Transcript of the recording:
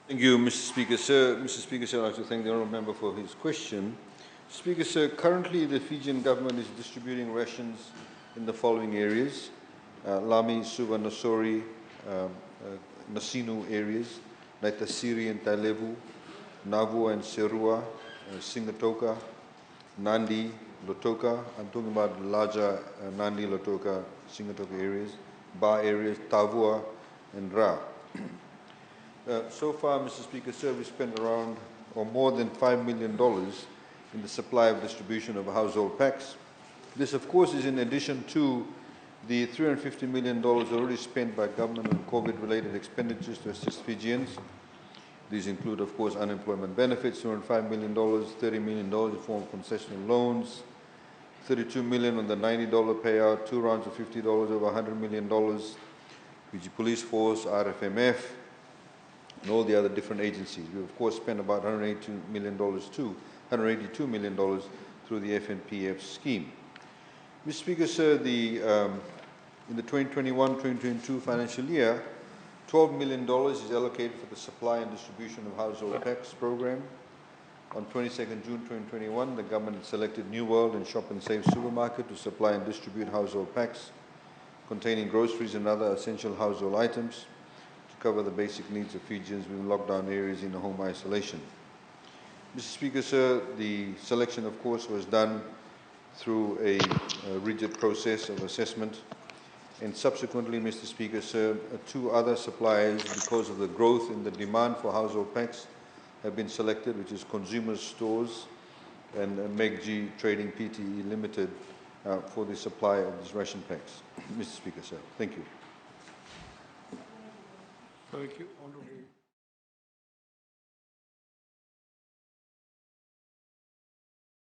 Thank you, Mr. Speaker, sir. Mr. Speaker, sir, I'd like to thank the honourable member for his question. Speaker, sir, currently the Fijian government is distributing rations in the following areas: Lami, Suvarnasori, Nasinu areas, Naitasiri and Tailevu, Navu and Serua, Singatoka, Nandi, Lotoka. I'm talking about the larger Nandi, Lotoka, Singatoka areas, Ba areas, Tavua and Ra. So far, Mr. Speaker, sir, we spent around or more than $5 million in the supply of distribution of household packs. This, of course, is in addition to the $350 million already spent by government on COVID-related expenditures to assist Fijians. These include, of course, unemployment benefits, $205 million, $30 million in form of concessional loans, $32 million on the $90 payout, 2 rounds of $50 over $100 million, Fiji Police Force, RFMF, and all the other different agencies. We, of course, spent about $182 million through the FNPF scheme. Mr. Speaker, sir, in the 2021-2022 financial year, $12 million is allocated for the supply and distribution of household packs program. On 22nd June 2021, the government selected New World and Shop and Save supermarket to supply and distribute household packs containing groceries and other essential household items to cover the basic needs of Fijians within lockdown areas in home isolation. Mr. Speaker, sir, the selection, of course, was done through a rigid process of assessment. And subsequently, Mr. Speaker, sir, 2 other suppliers, because of the growth in the demand for household packs, have been selected, which is Consumer Stores and MEGG Trading Pte. Limited, for the supply of these ration packs. Mr. Speaker, sir, thank you. Thank you, Honourable.